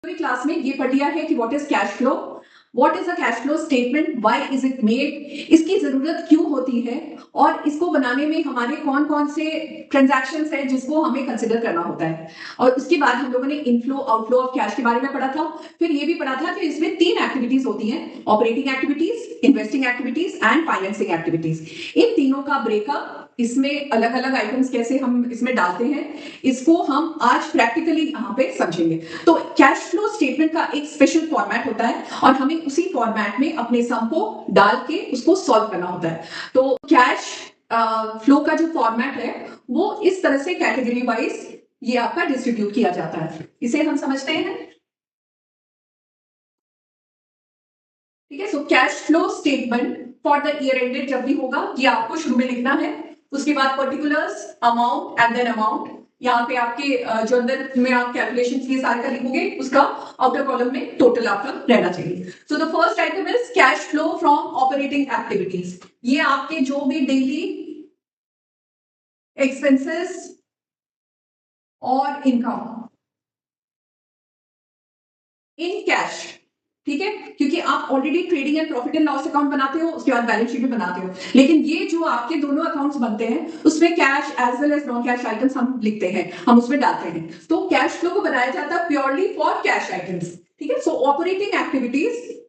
पूरी क्लास में ये पढ़ लिया है कि what is cash flow, what is a cash flow statement, why is it made, इसकी जरूरत क्यों होती है और इसको बनाने में हमारे कौन कौन से ट्रांजैक्शंस हैं जिसको हमें कंसिडर करना होता है। और उसके बाद हम लोगों ने इनफ्लो आउटफ्लो ऑफ कैश के बारे में पढ़ा था। फिर ये भी पढ़ा था कि इसमें 3 एक्टिविटीज होती हैं, operating activities, investing activities and financing activities. इन तीनों का ब्रेकअप, इसमें अलग अलग आइटम्स कैसे हम इसमें डालते हैं, इसको हम आज प्रैक्टिकली यहाँ पे समझेंगे। तो कैश फ्लो स्टेटमेंट का एक स्पेशल फॉर्मेट होता है और हमें उसी फॉर्मेट में अपने सम को डाल के उसको सॉल्व करना होता है। तो कैश फ्लो का जो फॉर्मेट है वो इस तरह से कैटेगरी वाइज ये आपका डिस्ट्रीब्यूट किया जाता है। इसे हम समझते हैं। ठीक है, so cash flow statement for the year ended जब भी होगा ये आपको शुरू में लिखना है। उसके बाद particulars, amount and then amount, यहाँ पे आपके जो अंदर में आप कैलकुलेशन के सारे का लिखोगे उसका आउटर कॉलम में टोटल आपका रहना चाहिए। So the first item is cash flow from operating activities. ये आपके जो भी डेली एक्सपेंसेस और इनकम इन कैश। ठीक है, क्योंकि आप already trading and profit and loss account बनाते हो, उसके बाद बैलेंस शीट भी बनाते हो, लेकिन ये जो आपके दोनों अकाउंट्स बनते हैं उसमें cash as well as non cash items हम लिखते हैं, हम उसमें डालते हैं। तो कैश फ्लो को बनाया जाता है प्योरली फॉर कैश आइटम्स। ठीक है, सो operating activities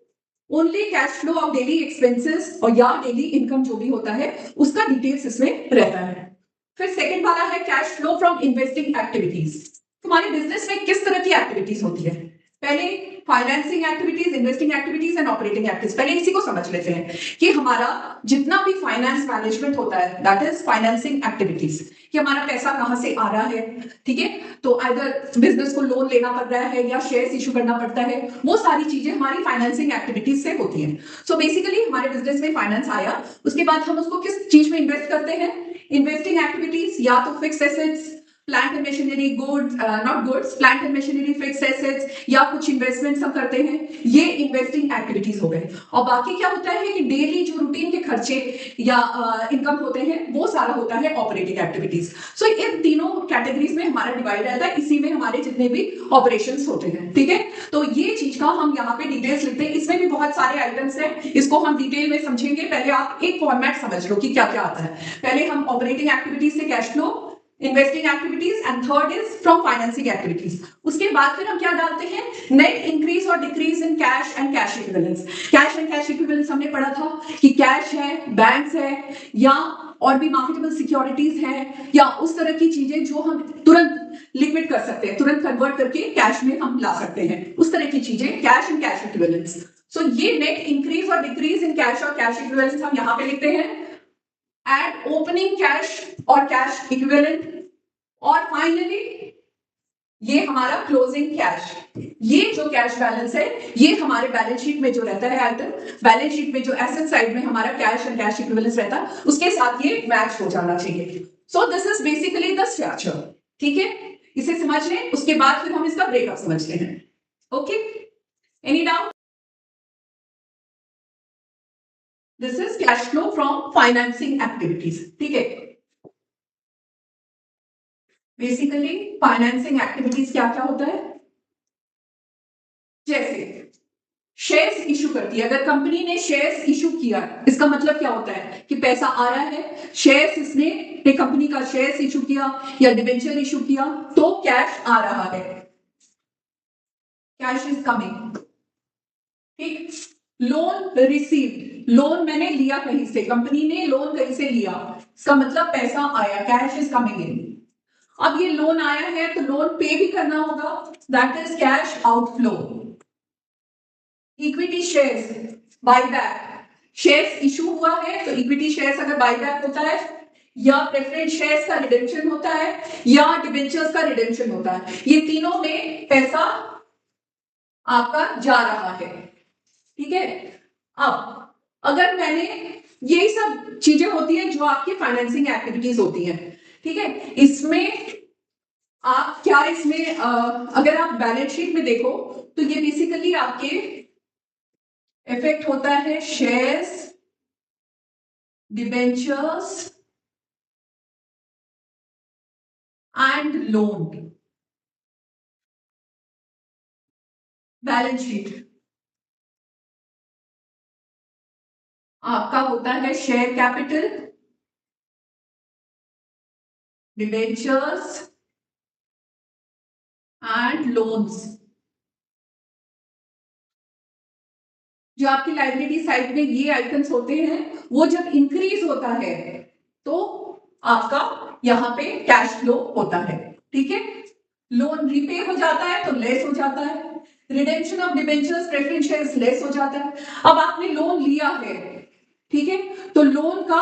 only cash flow of daily expenses और या डेली इनकम जो भी होता है उसका डिटेल्स इसमें रहता है। फिर सेकेंड वाला है cash flow from investing activities. तुम्हारे बिजनेस में किस तरह की एक्टिविटीज होती है? पहले financing activities, investing activities and operating activities, पहले इसी को समझ लेते हैं कि हमारा जितना भी फाइनेंस मैनेजमेंट होता है दैट इज फाइनेंसिंग एक्टिविटीज, कि हमारा पैसा कहां से आ रहा है। ठीक है, तो अगर बिजनेस को लोन लेना पड़ रहा है या शेयर्स इशू करना पड़ता है, वो सारी चीजें हमारी फाइनेंसिंग एक्टिविटीज से होती हैं। सो बेसिकली हमारे बिजनेस में फाइनेंस आया, उसके बाद हम उसको किस चीज में इन्वेस्ट करते हैं? इन्वेस्टिंग एक्टिविटीज, या तो fix assets, plant and machinery, goods, not goods, plant and machinery, fix assets, या कुछ इन्वेस्टमेंट्स हम करते हैं, ये इन्वेस्टिंग एक्टिविटीज हो गए। और बाकी क्या होता है कि डेली जो रूटीन के खर्चे या इनकम होते हैं वो सारा होता है ऑपरेटिंग एक्टिविटीज। सो इन तीनों कैटेगरीज में हमारा डिवाइड रहता है, इसी में हमारे जितने भी ऑपरेशंस होते हैं। ठीक है, तो ये चीज का हम यहाँ पे डिटेल्स लिखते हैं। इसमें भी बहुत सारे आइटम्स हैं, इसको हम डिटेल में समझेंगे। पहले आप एक फॉर्मेट समझ लो कि क्या क्या आता है। पहले हम ऑपरेटिंग एक्टिविटीज से cash flow, investing activities and third is from financing activities. उसके बाद फिर हम क्या डालते हैं? नेट इंक्रीज और decrease in cash and cash equivalence. Cash and cash equivalence हमने पढ़ा था कि कैश है, बैंक्स है, या और भी मार्केटेबल सिक्योरिटीज है, या उस तरह की चीजें जो हम तुरंत लिक्विड कर सकते हैं, तुरंत कन्वर्ट करके कैश में हम ला सकते हैं, उस तरह की चीजें कैश एंड कैश इक्विवेलेंस। सो ये नेट इंक्रीज और डिक्रीज इन कैश और कैश इक्विवेलेंस हम यहां पे लिखते हैं। एड ओपनिंग कैश और कैश इक्विवेलेंट, और फाइनली ये हमारा क्लोजिंग कैश। ये जो कैश बैलेंस है ये हमारे बैलेंस शीट में जो रहता है आइटम, बैलेंस शीट में जो एसेट साइड में हमारा कैश एंड कैश इक्विवेलेंस रहता है उसके साथ ये मैच हो जाना चाहिए। सो this is basically the structure. ठीक है, इसे समझ लें, उसके बाद फिर हम इसका ब्रेकअप समझते हैं। Okay, any doubt? This is cash flow from financing activities. ठीक है, बेसिकली फाइनेंसिंग एक्टिविटीज क्या क्या होता है? जैसे शेयर्स इशू करती है, अगर कंपनी ने शेयर्स इशू किया, इसका मतलब क्या होता है कि पैसा आ रहा है, शेयर्स इसने कंपनी का शेयर्स इशू किया या डिबेंचर इशू किया तो कैश आ रहा है, कैश इज कमिंग। ठीक, लोन रिसीव्ड, लोन मैंने लिया कहीं से, कंपनी ने लोन कहीं से लिया, इसका मतलब पैसा आया, कैश इज कमिंग इन। अब ये लोन आया है तो लोन पे भी करना होगा, that is cash outflow. Equity shares, buyback, shares issue हुआ है तो इक्विटी शेयर्स अगर बायबैक होता है, या प्रेफरेंस शेयर्स का रिडेम्पशन होता है, या डिबेंचर्स का रिडेम्पशन होता है, ये तीनों में पैसा आपका जा रहा है। ठीक है, अब अगर मैंने, यही सब चीजें होती है जो आपकी फाइनेंसिंग एक्टिविटीज होती है। ठीक है, इसमें आप क्या, इसमें अगर आप बैलेंस शीट में देखो तो ये बेसिकली आपके इफेक्ट होता है shares, debentures and loan. Balance sheet आपका होता है share capital, debentures and loans. जो आपकी लाइबिलिटी साइड में ये आइटम्स होते हैं वो जब इंक्रीज होता है तो आपका यहाँ पे कैश फ्लो होता है। ठीक है, लोन रीपे हो जाता है तो लेस हो जाता है, redemption of debentures preference shares less हो जाता है। अब आपने लोन लिया है, ठीक है, तो लोन का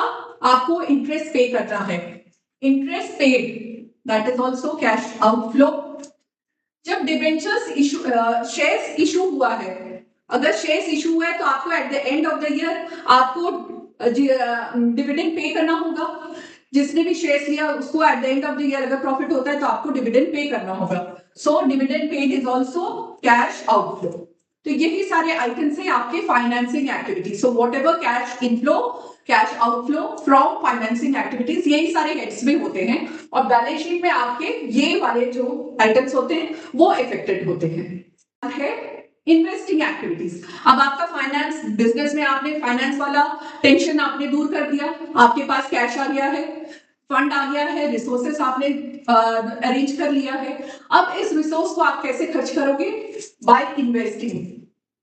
आपको इंटरेस्ट पे करना है, interest paid that is also cash outflow. जब डिबेंचर्स इशू शेयर्स इशू हुआ है, अगर शेयर्स इशू हुआ है तो आपको eight the end of the year आपको डिविडेंड पे करना होगा। जिसने भी शेयर्स लिया उसको eight the end of the year अगर प्रॉफिट होता है तो आपको डिविडेंड पे करना होगा। So dividend paid is also cash outflow. तो यही सारे आइटम्स हैं आपके financing activity. So what ever cash inflow, cash outflow from financing activities, यही सारे हेड्स में होते हैं और बैलेंस शीट में आपके ये वाले जो आइटम्स होते हैं वो अफेक्टेड होते हैं। है इन्वेस्टिंग एक्टिविटीज। अब आपका फाइनेंस बिजनेस में आपने फाइनेंस वाला टेंशन आपने दूर कर दिया, आपके पास कैश आ गया है, फंड आ गया है, रिसोर्सेस आपने अरेंज कर लिया है। अब इस रिसोर्स को आप कैसे खर्च करोगे? By investing.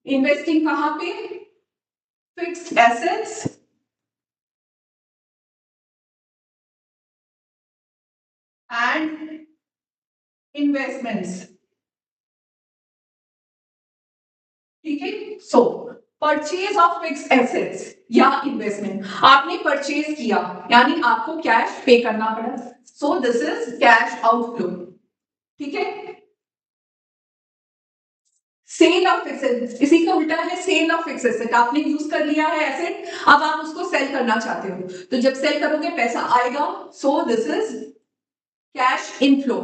इन्वेस्टिंग कहां पे? Fixed assets and investments. ठीक है, सो परचेज ऑफ फिक्स्ड एसेट्स या इन्वेस्टमेंट आपने परचेज किया यानी आपको कैश पे करना पड़ा, सो दिस इज कैश आउटफ्लो। ठीक है, सेल ऑफ फिक्स्ड एसेट इसी का उल्टा है सेल ऑफ फिक्स्ड एसेट। आपने यूज कर लिया है एसेट, अब आप उसको सेल करना चाहते हो, तो जब सेल करोगे पैसा आएगा, so this is cash inflow.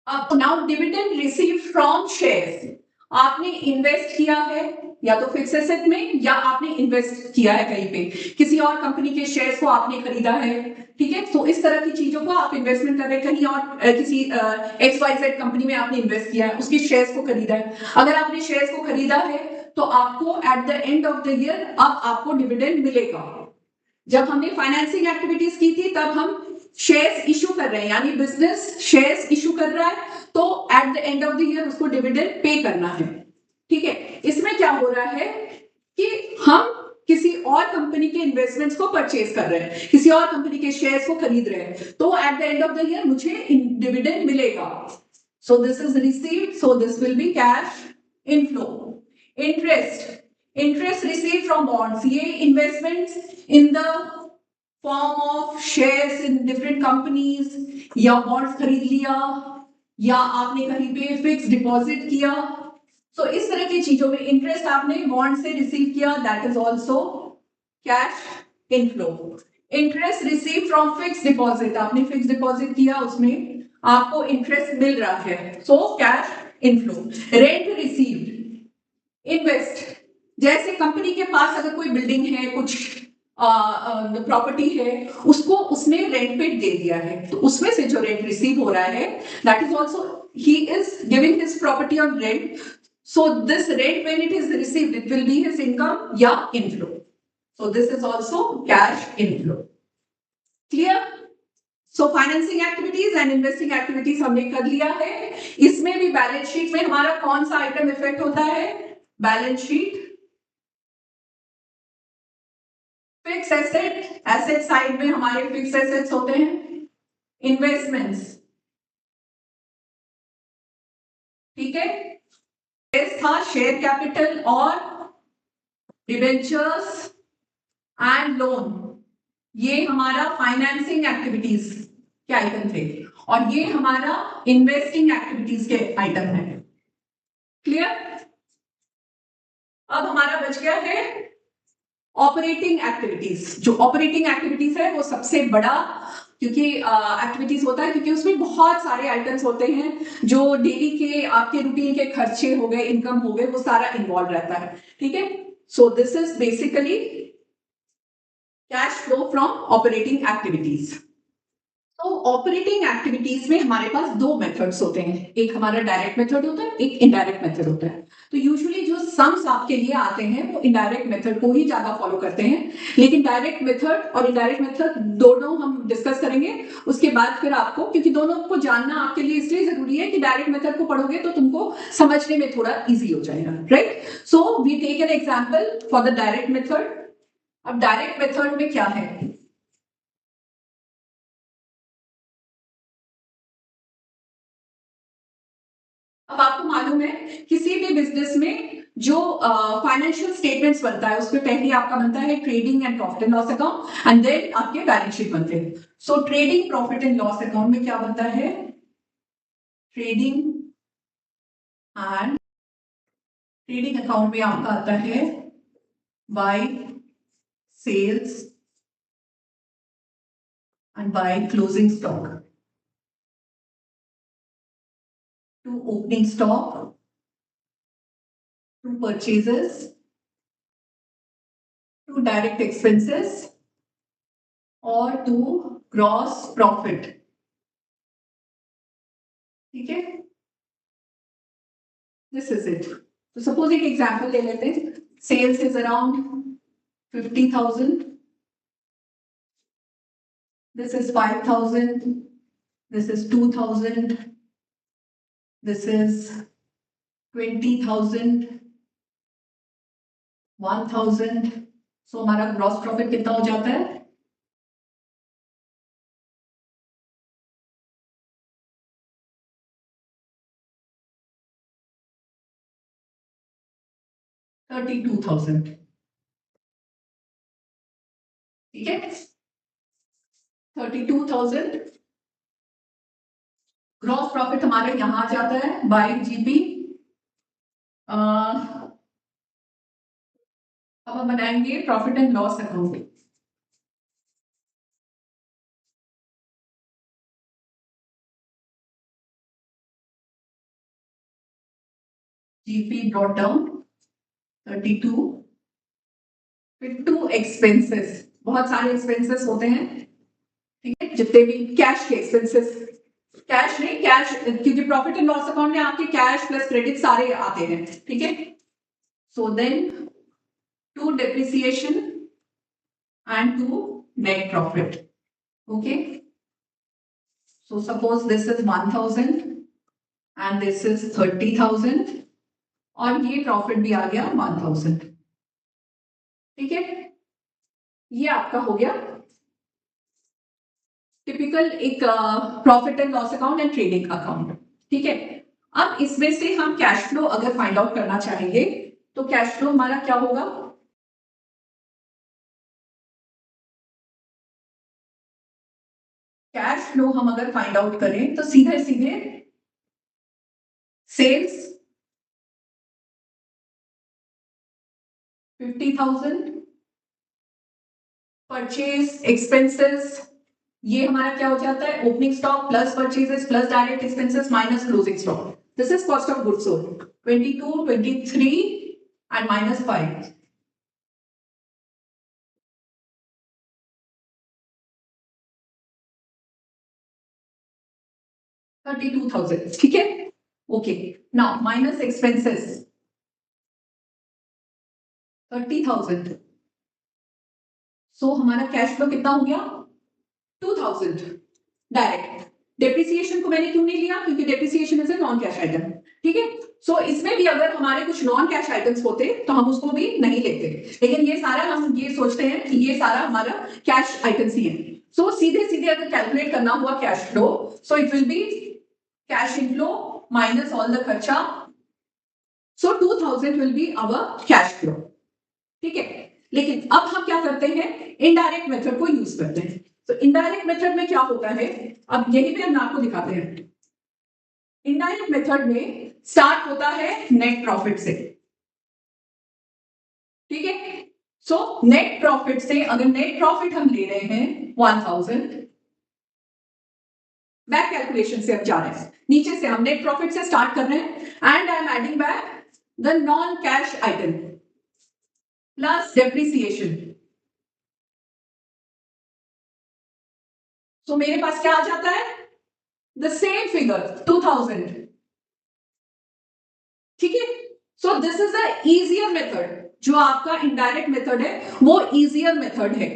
अब now dividend receive from shares, आपने इन्वेस्ट किया है या तो फिक्स एसेट में या आपने इन्वेस्ट किया है कहीं पे, किसी और कंपनी के शेयर्स को आपने खरीदा है। ठीक है, तो इस तरह की चीजों को आप इन्वेस्टमेंट कर रहे हैं, कहीं और किसी XYZ कंपनी में आपने इन्वेस्ट किया है, उसके शेयर्स को खरीदा है। अगर आपने शेयर्स को खरीदा है तो आपको eight the end of the year अब आपको डिविडेंड मिलेगा। जब हमने फाइनेंसिंग एक्टिविटीज की थी तब हम शेयर्स इशू कर रहे हैं, यानी बिजनेस शेयर्स इशू कर रहा है तो at the end of the year उसको डिविडेंड पे करना है। ठीक है, इसमें क्या हो रहा है कि हम किसी और कंपनी के इन्वेस्टमेंट्स को परचेज कर रहे हैं, किसी और कंपनी के शेयर्स को खरीद रहे हैं, तो at the end of the year मुझे डिविडेंड मिलेगा। So this is received, so this will be cash inflow. Interest receive from bonds, ये investments in the form of shares in different companies, या bonds खरीद लिया या आपने कहीं पे फिक्स डिपॉजिट किया, तो इस तरह की चीजों में इंटरेस्ट आपने बॉन्ड से रिसीव किया, that is also cash inflow. Interest receive from fix deposit, आपने फिक्स डिपॉजिट किया उसमें आपको इंटरेस्ट मिल रहा है, so cash inflow. Rent received, invest, जैसे कंपनी के पास अगर कोई बिल्डिंग है, कुछ प्रॉपर्टी है, उसको उसने रेंट पे दे दिया है, तो उसमें से जो रेंट रिसीव हो रहा है that is also he is giving his property on rent, so this rent when it is received it will be his income या inflow, so this is also cash inflow. Clear? So financing activities and investing activities हमने कर लिया है। इसमें भी balance sheet में हमारा कौन सा आइटम इफेक्ट होता है? Balance sheet fix asset, asset side में हमारे फिक्स एसेट्स होते हैं, इन्वेस्टमेंट्स। ठीक है, था शेयर कैपिटल और डिबेंचर्स एंड लोन, ये हमारा फाइनेंसिंग एक्टिविटीज के आइटम थे और ये हमारा इन्वेस्टिंग एक्टिविटीज के आइटम है। क्लियर? अब हमारा बच गया है ऑपरेटिंग एक्टिविटीज। जो ऑपरेटिंग एक्टिविटीज है वो सबसे बड़ा क्योंकि एक्टिविटीज होता है, क्योंकि उसमें बहुत सारे आइटम्स होते हैं जो डेली के आपके रूटीन के खर्चे हो गए, इनकम हो गए, वो सारा इन्वॉल्व रहता है। ठीक है, सो this is basically cash flow from operating activities. तो ऑपरेटिंग एक्टिविटीज में हमारे पास दो मेथड्स होते हैं, एक हमारा डायरेक्ट मेथड होता है, एक इनडायरेक्ट मेथड होता है। तो यूजुअली जो सम्स आपके लिए आते हैं वो इनडायरेक्ट मेथड को ही ज्यादा फॉलो करते हैं, लेकिन डायरेक्ट मेथड और इनडायरेक्ट मेथड दोनों हम डिस्कस करेंगे उसके बाद। फिर आपको, क्योंकि दोनों को जानना आपके लिए इसलिए जरूरी है कि डायरेक्ट मेथड को पढ़ोगे तो तुमको समझने में थोड़ा इजी हो जाएगा, right. So we take an example for the direct method. अब डायरेक्ट मेथड में क्या है, अब आपको मालूम है किसी भी बिजनेस में जो फाइनेंशियल स्टेटमेंट्स बनता है उसमें पहले आपका बनता है trading and profit and loss account and then आपके बैलेंस शीट बनते हैं। So trading profit and loss account में क्या बनता है, ट्रेडिंग एंड ट्रेडिंग अकाउंट में आपका आता है by sales and by closing stock to opening stock to purchases to direct expenses और टू ग्रॉस प्रॉफिट। ठीक है, दिस इज इट। तो सपोज एक एग्जांपल ले लेते हैं, sales is around 50,000, this is 5,000, this is 2,000, this is 20,000, 1,000। So हमारा gross profit कितना हो जाता है, 32,000। ठीक है, 32,000 ग्रॉस प्रॉफिट हमारे यहां आ जाता है बाय जीपी। अब हम बनाएंगे profit and loss account. GP brought down 32। फिर टू एक्सपेंसेस, बहुत सारे एक्सपेंसेस होते हैं, ठीक है, जितने भी कैश के एक्सपेंसेस, कैश नहीं, कैश क्योंकि प्रॉफिट एंड लॉस अकाउंट में आपके कैश प्लस क्रेडिट सारे आते हैं, ठीक है। So then to depreciation and to net profit. Okay, so suppose this is 1,000 and this is 30,000 और ये प्रॉफिट भी आ गया 1,000। ठीक है, ये आपका हो गया टिपिकल एक profit and loss account and trading account. ठीक है, अब इसमें से हम कैश फ्लो अगर फाइंड आउट करना चाहेंगे तो कैश फ्लो हमारा क्या होगा, कैश फ्लो हम अगर फाइंड आउट करें तो सीधे सीधे सेल्स 50,000, परचेज एक्सपेंसेस ये हमारा क्या हो जाता है, opening stock plus purchases plus direct expenses minus closing stock, this is cost of goods sold 22, 23 and minus 5। 32,000। ठीक है, ओके, नाउ माइनस एक्सपेंसेस 30,000। सो हमारा कैश फ्लो कितना हो गया 2,000 डायरेक्ट। डेप्रिसिएशन को मैंने क्यों नहीं लिया, क्योंकि depreciation is a non cash item. ठीक है, सो इसमें भी अगर हमारे कुछ नॉन कैश आइटम्स होते तो हम उसको भी नहीं लेते, लेकिन ये सारा हम ये सोचते हैं कि ये सारा हमारा कैश आइटम्स ही है। सो सीधे सीधे अगर कैलकुलेट करना हुआ cash flow, so it will be cash inflow minus all the खर्चा, so 2,000 will be our cash flow. ठीक है, लेकिन अब हम क्या करते हैं, इनडायरेक्ट मेथड को यूज करते हैं। तो इनडायरेक्ट मेथड में क्या होता है, अब यही पे हम आपको दिखाते हैं। इनडायरेक्ट मेथड में स्टार्ट होता है नेट प्रॉफिट से। ठीक है, सो नेट प्रॉफिट से अगर नेट प्रॉफिट हम ले रहे हैं 1,000, बैक कैलकुलेशन से हम जा रहे हैं, नीचे से हम नेट प्रॉफिट से स्टार्ट कर रहे हैं and I am adding back the non cash item plus depreciation. So मेरे पास क्या आ जाता है, द सेम फिगर 2000, ठीक है। सो this is a easier method, जो आपका इनडायरेक्ट मेथड है वो इजियर मेथड है,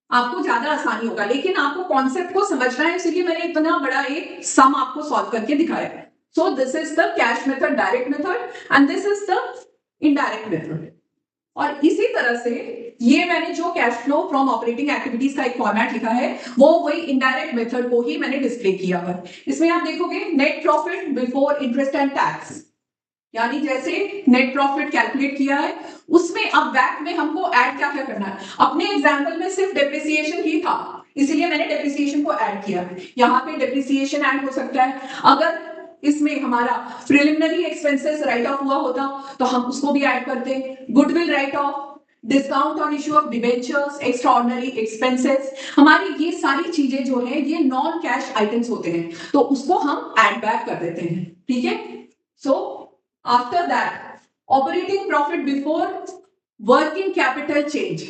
आपको ज्यादा आसानी होगा, लेकिन आपको कॉन्सेप्ट को समझना है, इसलिए मैंने इतना बड़ा एक सम आपको सॉल्व करके दिखाया। सो this is the cash method, direct method, and this is the indirect method. और इसी तरह से ये मैंने जो cash flow from operating activities का एक फॉर्मेट लिखा है, वो वही इनडायरेक्ट मेथड को ही मैंने डिस्प्ले किया है। इसमें आप देखोगे net profit before interest and tax, यानी जैसे नेट प्रॉफिट कैलकुलेट किया है, उसमें अब बैक में हमको ऐड क्या क्या करना है। अपने एग्जांपल में सिर्फ डेप्रिसिएशन ही था, इसीलिए मैंने डेप्रिसिएशन को ऐड किया। यहाँ पे डेप्रिसिएशन ऐड हो सकता है, अगर इसमें हमारा प्रिलिमिनरी एक्सपेंसेस राइट ऑफ हुआ होता तो हम उसको भी ऐड करते। Goodwill right of, discount on issue of debentures, extraordinary expenses, हमारी ये सारी चीजें जो है ये नॉन कैश आइटम्स होते हैं, तो उसको हम ऐड बैक कर देते हैं, ठीक है। So after that operating profit before working capital change,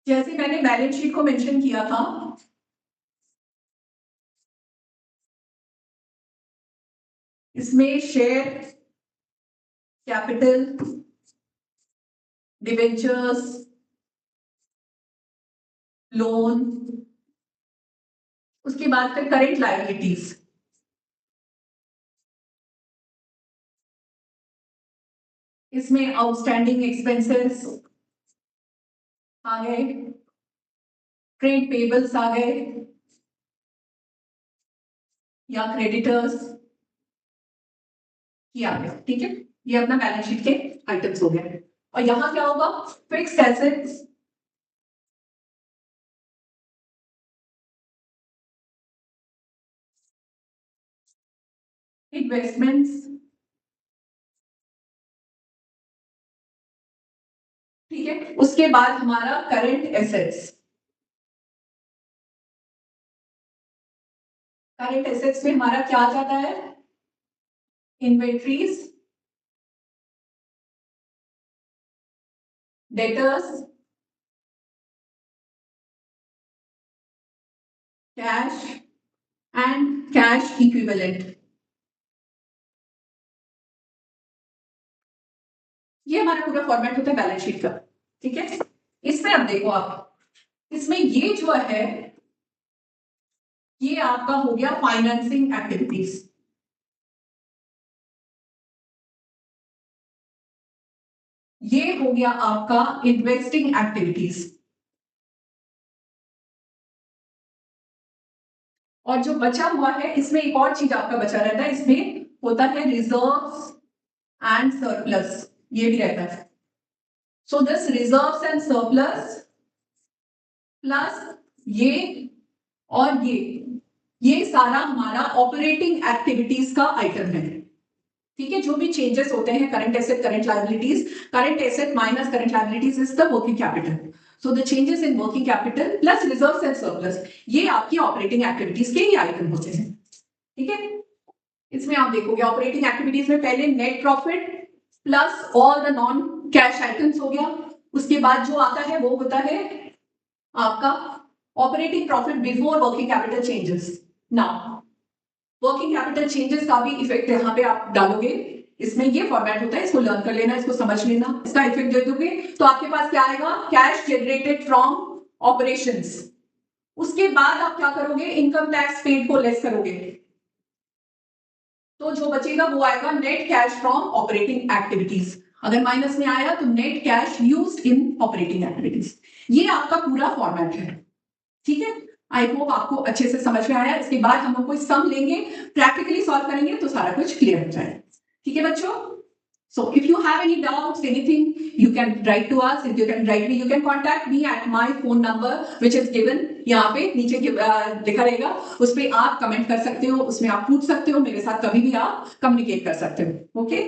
जैसे मैंने बैलेंस शीट को मेंशन किया था, इसमें शेयर कैपिटल, डिबेंचर्स, लोन, उसके बाद फिर करेंट लायबिलिटीज, इसमें आउटस्टैंडिंग एक्सपेंसेस आ गए, ट्रेड पेबल्स आ गए या क्रेडिटर्स ये आ गया, ठीक है। ये अपना बैलेंस शीट के आइटम्स हो गए। और यहां क्या होगा, फिक्स्ड एसेट्स, इन्वेस्टमेंट्स, ठीक है। उसके बाद हमारा करंट एसेट्स, करंट एसेट्स में हमारा क्या आ जाता है, inventories, debtors, cash and cash equivalent. ये हमारा पूरा फॉर्मेट होता है बैलेंस शीट का, ठीक है। इसमें अब देखो आप, इसमें ये जो है ये आपका हो गया फाइनेंसिंग एक्टिविटीज, ये हो गया आपका इन्वेस्टिंग एक्टिविटीज, और जो बचा हुआ है इसमें एक और चीज आपका बचा रहता है, इसमें होता है रिजर्व्स एंड सरप्लस, ये भी रहता है। So this reserves and surplus plus ये और ये सारा हमारा ऑपरेटिंग एक्टिविटीज का आइटम है, ठीक है। जो भी चेंजेस होते हैं current asset, current liabilities, current asset minus current liabilities is the working capital. So the changes in working capital plus reserves and surplus, ये आपकी ऑपरेटिंग एक्टिविटीज के ही आइटम होते हैं, ठीक है। इसमें आप देखोगे ऑपरेटिंग एक्टिविटीज में पहले net profit plus all the non cash items हो गया, उसके बाद जो आता है वो होता है आपका operating profit before working capital changes. Now working capital changes का भी इफेक्ट यहाँ पे आप डालोगे, इसमें ये फॉर्मेट होता है, इसको लर्न कर लेना, इसको समझ लेना, इसका इफेक्ट दे दोगे तो आपके पास क्या आएगा, कैश जनरेटेड फ्रॉम ऑपरेशंस। उसके बाद आप क्या करोगे, इनकम टैक्स पेड को लेस करोगे, तो जो बचेगा वो आएगा net cash from operating activities. अगर माइनस में आया तो net cash used in operating activities. ये आपका पूरा फॉर्मेट है, ठीक है। आई होप आपको अच्छे से समझ में आया। इसके बाद हम लोग कोई सम लेंगे, प्रैक्टिकली सॉल्व करेंगे तो सारा कुछ क्लियर हो जाए, ठीक है बच्चों। So if you have any doubts, anything, you can write to us. If you can write me, you can contact me at my phone number, which is given. यहाँ पे नीचे लिखा रहेगा, उस पे आप कमेंट कर सकते हो, उसमें आप पूछ सकते हो, मेरे साथ कभी भी आप कम्युनिकेट कर सकते हो, ओके।